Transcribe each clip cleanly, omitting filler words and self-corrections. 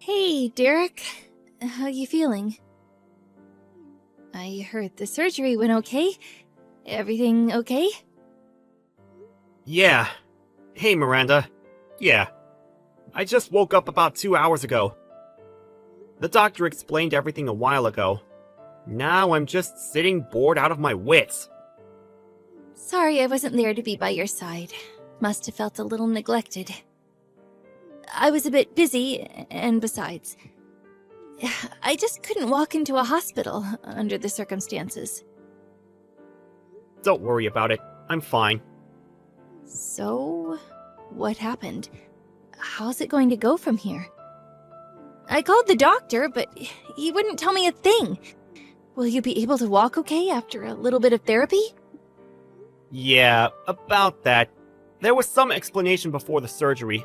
Hey, Derek. How you feeling? I heard the surgery went okay. Everything okay? Yeah. Hey, Miranda. Yeah. I just woke up about 2 hours ago. The doctor explained everything a while ago. Now I'm just sitting bored out of my wits. Sorry I wasn't there to be by your side. Must have felt a little neglected. I was a bit busy, and besides, I just couldn't walk into a hospital under the circumstances. Don't worry about it. I'm fine. So, what happened? How's it going to go from here? I called the doctor, but he wouldn't tell me a thing. Will you be able to walk okay after a little bit of therapy? Yeah, about that. There was some explanation before the surgery.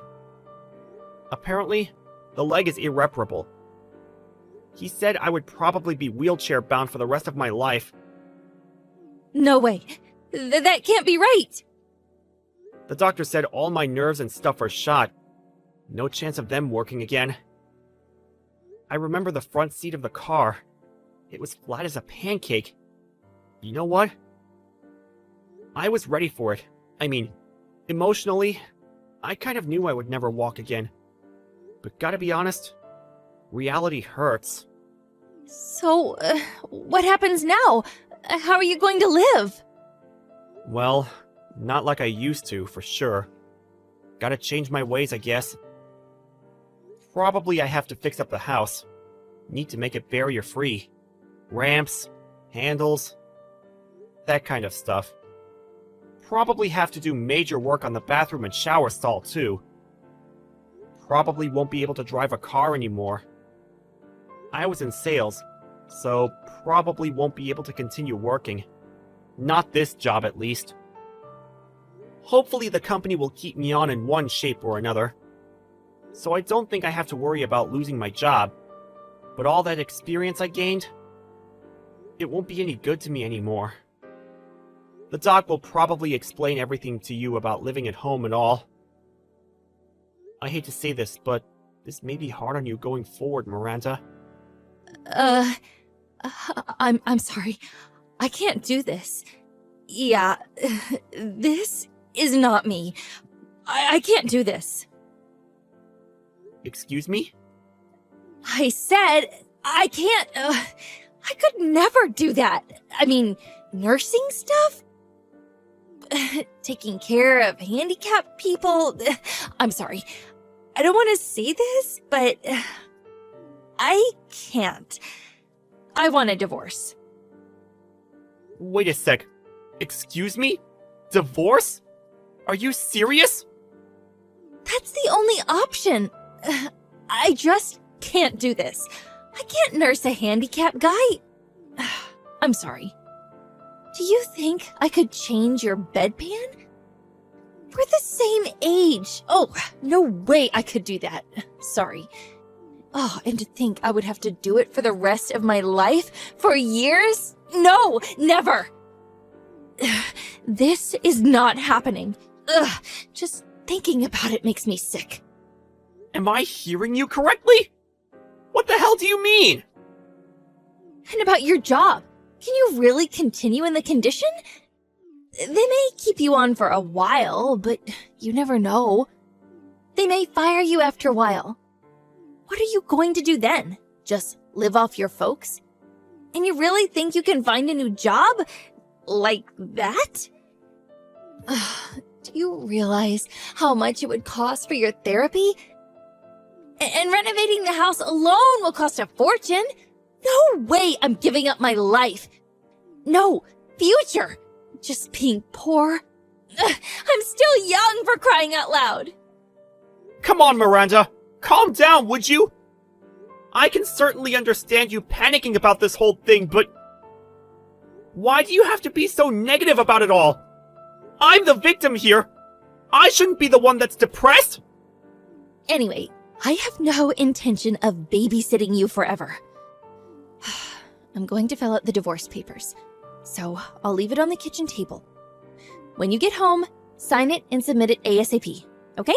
Apparently, the leg is irreparable. He said I would probably be wheelchair-bound for the rest of my life. No way. That can't be right. The doctor said all my nerves and stuff are shot. No chance of them working again. I remember the front seat of the car. It was flat as a pancake. You know what? I was ready for it. I mean, emotionally, I kind of knew I would never walk again. But gotta be honest, reality hurts. So, what happens now? How are you going to live? Well, not like I used to, for sure. Gotta change my ways, I guess. Probably I have to fix up the house. Need to make it barrier-free. Ramps, handles, that kind of stuff. Probably have to do major work on the bathroom and shower stall, too. Probably won't be able to drive a car anymore. I was in sales, so probably won't be able to continue working. Not this job, at least. Hopefully the company will keep me on in one shape or another. So I don't think I have to worry about losing my job. But all that experience I gained, it won't be any good to me anymore. The doc will probably explain everything to you about living at home and all. I hate to say this, but this may be hard on you going forward, Miranda. I'm sorry. I can't do this. Yeah, this is not me. I can't do this. Excuse me? I said I can't. I could never do that. I mean, nursing stuff? Taking care of handicapped people? I'm sorry. I don't want to say this, but I can't. I want a divorce. Wait a sec. Excuse me? Divorce? Are you serious? That's the only option. I just can't do this. I can't nurse a handicapped guy. I'm sorry. Do you think I could change your bedpan? We're the same age. Oh, no way I could do that. Sorry. Oh, and to think I would have to do it for the rest of my life? For years? No, never. This is not happening. Ugh, just thinking about it makes me sick. Am I hearing you correctly? What the hell do you mean? And about your job. Can you really continue in the condition? They may keep you on for a while, but you never know. They may fire you after a while. What are you going to do then? Just live off your folks? And you really think you can find a new job? Like that? Do you realize how much it would cost for your therapy? And renovating the house alone will cost a fortune. No way I'm giving up my life. No, future. Just being poor. I'm still young, for crying out loud. Come on, Miranda. Calm down, would you? I can certainly understand you panicking about this whole thing, but why do you have to be so negative about it all? I'm the victim here. I shouldn't be the one that's depressed. Anyway, I have no intention of babysitting you forever. I'm going to fill out the divorce papers, so I'll leave it on the kitchen table. When you get home, sign it and submit it ASAP, okay?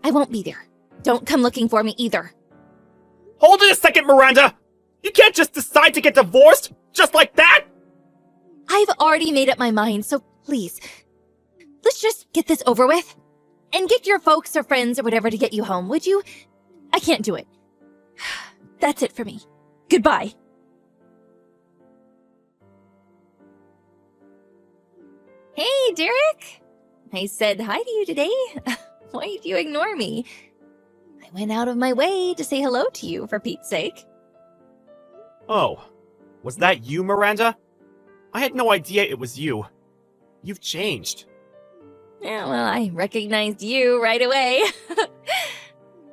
I won't be there. Don't come looking for me either. Hold it a second, Miranda! You can't just decide to get divorced just like that! I've already made up my mind, so please, let's just get this over with. And get your folks or friends or whatever to get you home, would you? I can't do it. That's it for me. Goodbye. Hey, Derek. I said hi to you today. Why'd you ignore me? I went out of my way to say hello to you, for Pete's sake. Oh, was that you, Miranda? I had no idea it was you. You've changed. Yeah, well, I recognized you right away.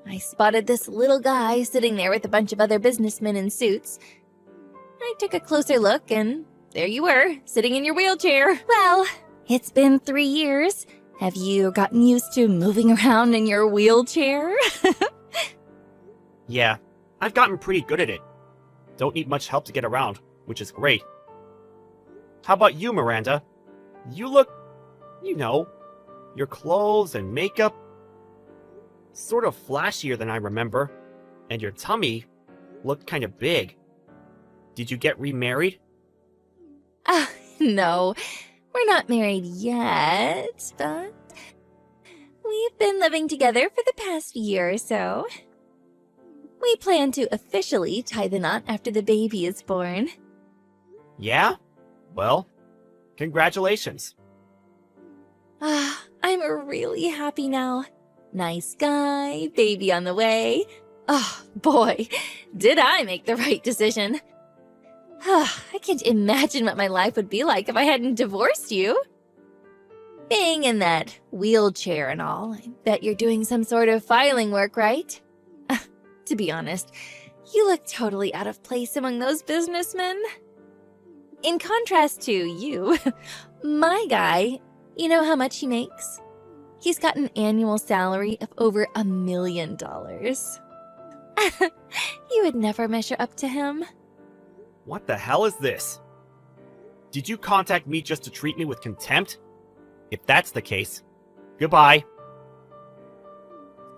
I spotted this little guy sitting there with a bunch of other businessmen in suits. I took a closer look, and there you were, sitting in your wheelchair. Well, it's been 3 years. Have you gotten used to moving around in your wheelchair? Yeah, I've gotten pretty good at it. Don't need much help to get around, which is great. How about you, Miranda? You look, your clothes and makeup, sort of flashier than I remember, and your tummy looked kind of big. Did you get remarried? No, we're not married yet, but we've been living together for the past year or so. We plan to officially tie the knot after the baby is born. Yeah? Well, congratulations. I'm really happy now. Nice guy, baby on the way. Oh, boy, did I make the right decision. I can't imagine what my life would be like if I hadn't divorced you. Being in that wheelchair and all, I bet you're doing some sort of filing work, right? To be honest, you look totally out of place among those businessmen. In contrast to you, my guy, you know how much he makes? He's got an annual salary of over $1 million. You would never measure up to him. What the hell is this? Did you contact me just to treat me with contempt? If that's the case, goodbye.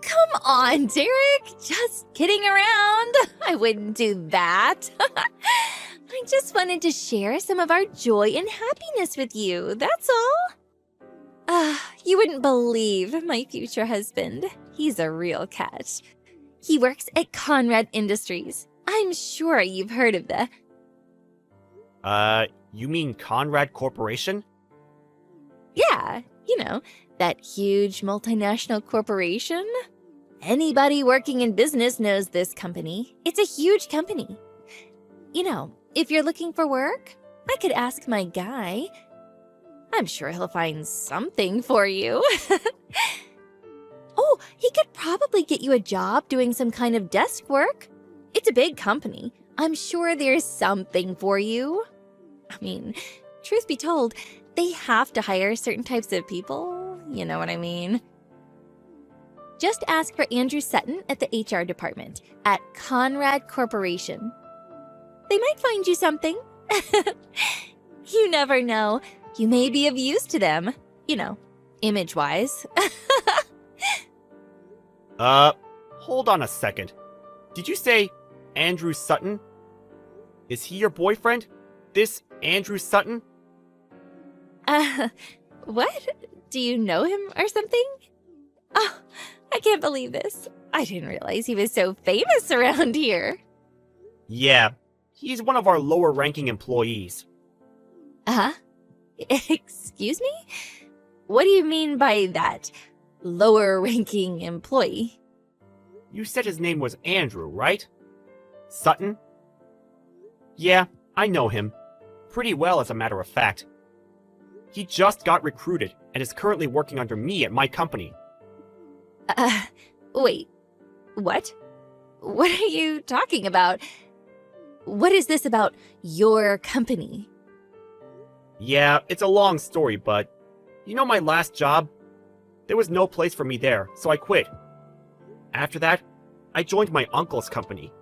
Come on, Derek. Just kidding around. I wouldn't do that. I just wanted to share some of our joy and happiness with you, that's all. You wouldn't believe my future husband. He's a real catch. He works at Conrad Industries. I'm sure you've heard of the... You mean Conrad Corporation? Yeah, that huge multinational corporation. Anybody working in business knows this company. It's a huge company. If you're looking for work, I could ask my guy. I'm sure he'll find something for you. Oh, he could probably get you a job doing some kind of desk work. It's a big company. I'm sure there's something for you. I mean, truth be told, they have to hire certain types of people. You know what I mean? Just ask for Andrew Sutton at the HR department at Conrad Corporation. They might find you something. You never know. You may be of use to them. Image-wise. Hold on a second. Did you say Andrew Sutton? Is he your boyfriend? This Andrew Sutton? What? Do you know him or something? Oh, I can't believe this. I didn't realize he was so famous around here. Yeah, he's one of our lower-ranking employees. Excuse me? What do you mean by that? Lower-ranking employee? You said his name was Andrew, right? Sutton? Yeah, I know him. Pretty well, as a matter of fact. He just got recruited and is currently working under me at my company. Wait. What? What are you talking about? What is this about your company? Yeah, it's a long story, but my last job? There was no place for me there, so I quit. After that, I joined my uncle's company.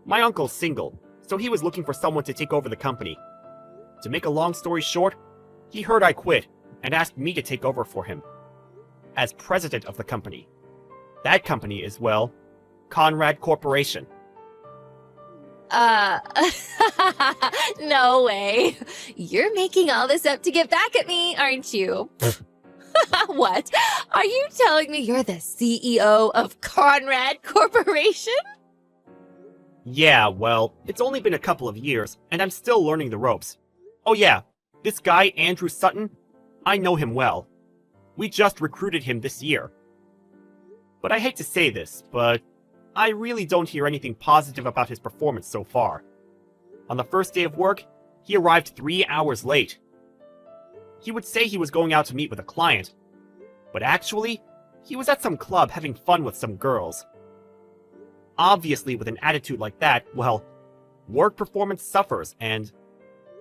My uncle's single, so he was looking for someone to take over the company. To make a long story short, he heard I quit and asked me to take over for him as president of the company. That company is, well, Conrad Corporation. Uh, no way. You're making all this up to get back at me, aren't you? What? Are you telling me you're the CEO of Conrad Corporation? Yeah, well, it's only been a couple of years, and I'm still learning the ropes. Oh yeah, this guy, Andrew Sutton, I know him well. We just recruited him this year. But I hate to say this, but I really don't hear anything positive about his performance so far. On the first day of work, he arrived 3 hours late. He would say he was going out to meet with a client, but actually, he was at some club having fun with some girls. Obviously, with an attitude like that, well, work performance suffers and,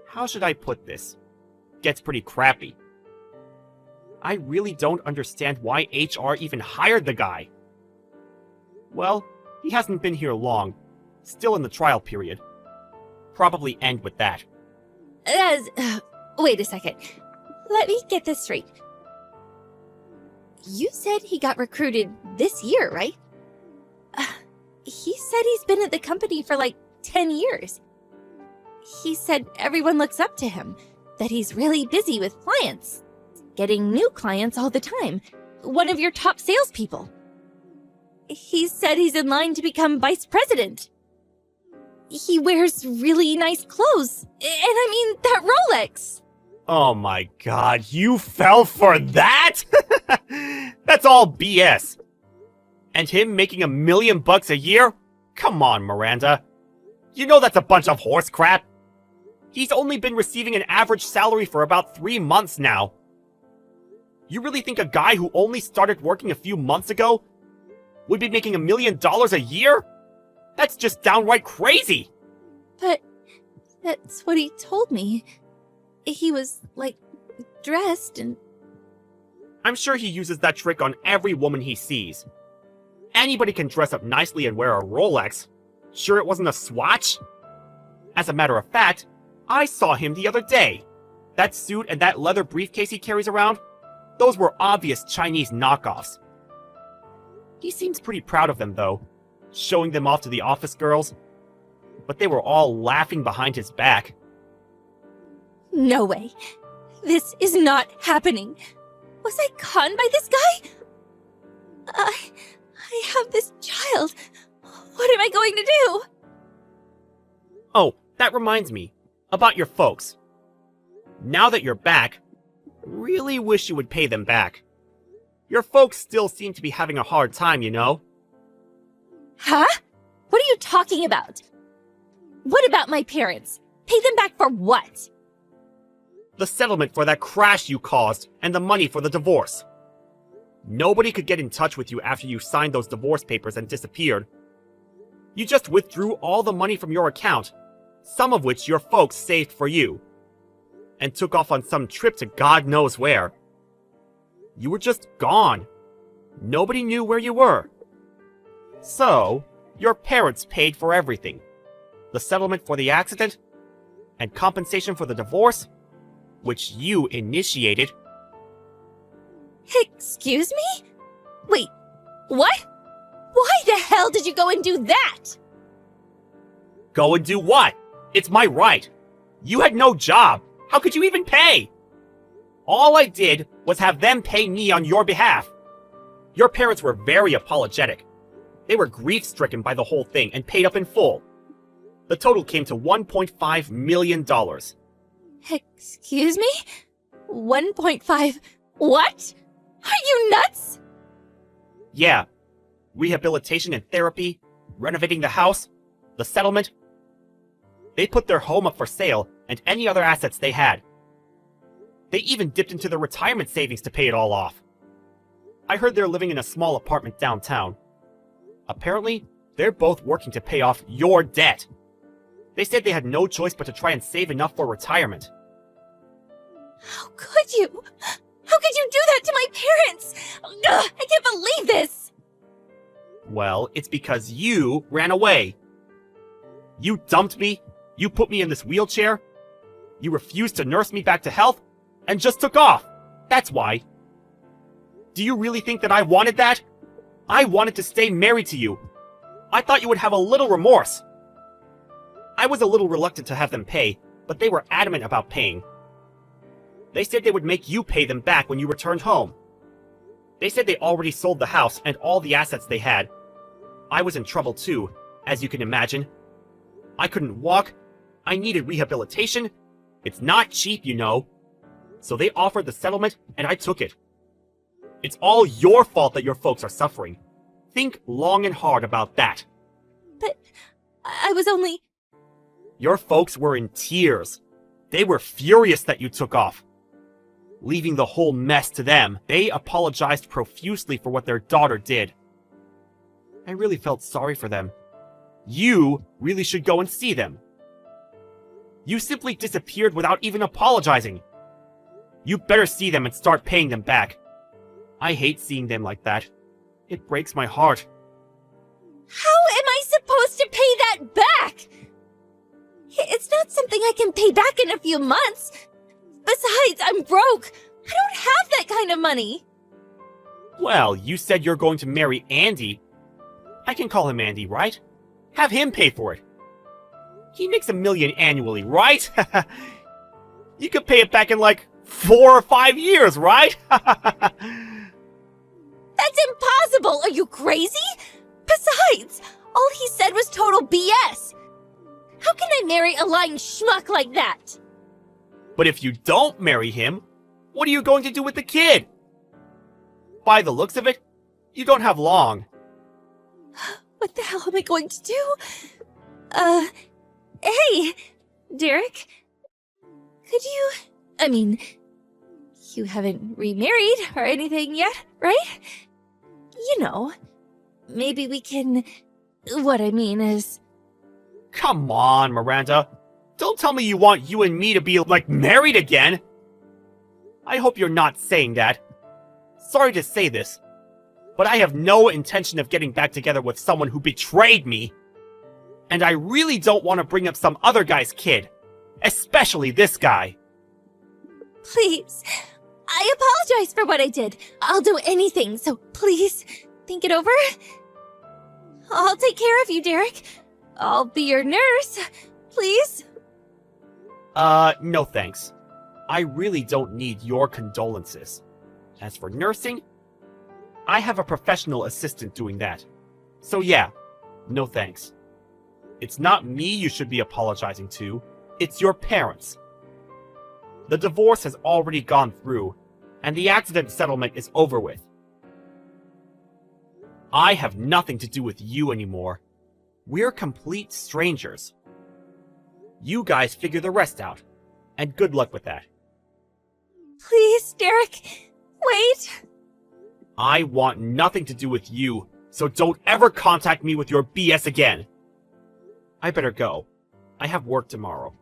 how should I put this, gets pretty crappy. I really don't understand why HR even hired the guy. Well, he hasn't been here long, still in the trial period. Probably end with that. Wait a second. Let me get this straight. You said he got recruited this year, right? He said he's been at the company for like 10 years. He said everyone looks up to him, that he's really busy with clients, getting new clients all the time. One of your top salespeople. He said he's in line to become vice president. He wears really nice clothes. And I mean, that Rolex. Oh my god, you fell for that?! That's all BS. And him making $1 million a year? Come on, Miranda. You know that's a bunch of horse crap. He's only been receiving an average salary for about 3 months now. You really think a guy who only started working a few months ago would be making $1 million a year? That's just downright crazy! But that's what he told me. He was, like, dressed and... I'm sure he uses that trick on every woman he sees. Anybody can dress up nicely and wear a Rolex. Sure it wasn't a Swatch? As a matter of fact, I saw him the other day. That suit and that leather briefcase he carries around, those were obvious Chinese knockoffs. He seems pretty proud of them, though, showing them off to the office girls. But they were all laughing behind his back. No way. This is not happening. Was I conned by this guy? I have this child. What am I going to do? Oh, that reminds me. About your folks. Now that you're back, really wish you would pay them back. Your folks still seem to be having a hard time, you know? Huh? What are you talking about? What about my parents? Pay them back for what? The settlement for that crash you caused, and the money for the divorce. Nobody could get in touch with you after you signed those divorce papers and disappeared. You just withdrew all the money from your account, some of which your folks saved for you, and took off on some trip to God knows where. You were just gone. Nobody knew where you were. So, your parents paid for everything. The settlement for the accident, and compensation for the divorce, which you initiated. Excuse me? Wait, what? Why the hell did you go and do that? Go and do what? It's my right. You had no job. How could you even pay? All I did was have them pay me on your behalf. Your parents were very apologetic. They were grief-stricken by the whole thing and paid up in full. The total came to $1.5 million. Excuse me? 1.5... What? Are you nuts? Yeah. Rehabilitation and therapy, renovating the house, the settlement. They put their home up for sale and any other assets they had. They even dipped into their retirement savings to pay it all off. I heard they're living in a small apartment downtown. Apparently, they're both working to pay off your debt. They said they had no choice but to try and save enough for retirement. How could you? How could you do that to my parents? Ugh, I can't believe this! Well, it's because you ran away. You dumped me, you put me in this wheelchair, you refused to nurse me back to health, and just took off. That's why. Do you really think that I wanted that? I wanted to stay married to you. I thought you would have a little remorse. I was a little reluctant to have them pay, but they were adamant about paying. They said they would make you pay them back when you returned home. They said they already sold the house and all the assets they had. I was in trouble too, as you can imagine. I couldn't walk. I needed rehabilitation. It's not cheap, you know. So they offered the settlement, and I took it. It's all your fault that your folks are suffering. Think long and hard about that. But I was only... Your folks were in tears. They were furious that you took off. Leaving the whole mess to them, they apologized profusely for what their daughter did. I really felt sorry for them. You really should go and see them. You simply disappeared without even apologizing. You better see them and start paying them back. I hate seeing them like that. It breaks my heart. How am I supposed to pay that back? It's not something I can pay back in a few months. Besides, I'm broke. I don't have that kind of money. Well, you said you're going to marry Andy. I can call him Andy, right? Have him pay for it. He makes $1 million annually, right? You could pay it back in like 4 or 5 years, right? That's impossible! Are you crazy? Besides, all he said was total BS. How can I marry a lying schmuck like that? But if you don't marry him, what are you going to do with the kid? By the looks of it, you don't have long. What the hell am I going to do? Hey, Derek. Could you... I mean, you haven't remarried or anything yet, right? You know, maybe we can... What I mean is... Come on, Miranda. Don't tell me you want you and me to be, like, married again. I hope you're not saying that. Sorry to say this, but I have no intention of getting back together with someone who betrayed me. And I really don't want to bring up some other guy's kid. Especially this guy. Please. I apologize for what I did. I'll do anything, so please, think it over. I'll take care of you, Derek. I'll be your nurse. Please? No thanks. I really don't need your condolences. As for nursing, I have a professional assistant doing that. So yeah, no thanks. It's not me you should be apologizing to, it's your parents. The divorce has already gone through, and the accident settlement is over with. I have nothing to do with you anymore. We're complete strangers. You guys figure the rest out, and good luck with that. Please, Derek, wait. I want nothing to do with you, so don't ever contact me with your BS again. I better go. I have work tomorrow.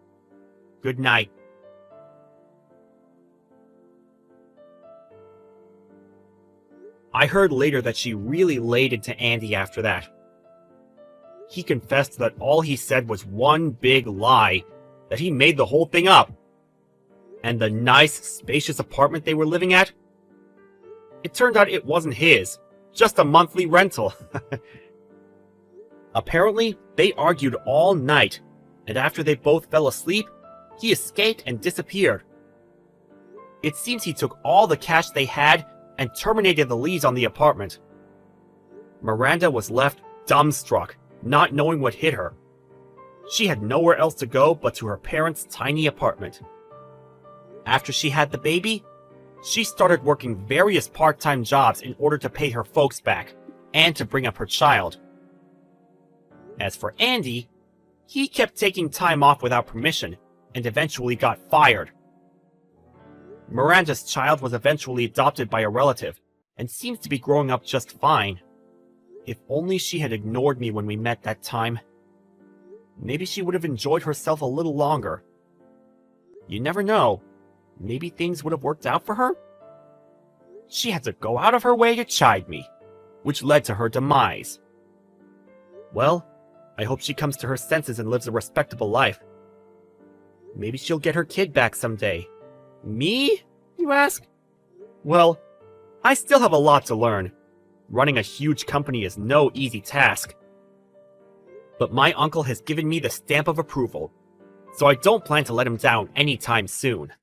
Good night. I heard later that she really laid into Andy after that. He confessed that all he said was one big lie, that he made the whole thing up. And the nice, spacious apartment they were living at? It turned out it wasn't his, just a monthly rental. Apparently, they argued all night, and after they both fell asleep, he escaped and disappeared. It seems he took all the cash they had and terminated the lease on the apartment. Miranda was left dumbstruck, not knowing what hit her. She had nowhere else to go but to her parents' tiny apartment. After she had the baby, she started working various part-time jobs in order to pay her folks back and to bring up her child. As for Andy, he kept taking time off without permission and eventually got fired. Miranda's child was eventually adopted by a relative and seems to be growing up just fine. If only she had ignored me when we met that time. Maybe she would have enjoyed herself a little longer. You never know. Maybe things would have worked out for her? She had to go out of her way to chide me, which led to her demise. Well, I hope she comes to her senses and lives a respectable life. Maybe she'll get her kid back someday. Me, you ask? Well, I still have a lot to learn. Running a huge company is no easy task. but my uncle has given me the stamp of approval, so I don't plan to let him down anytime soon.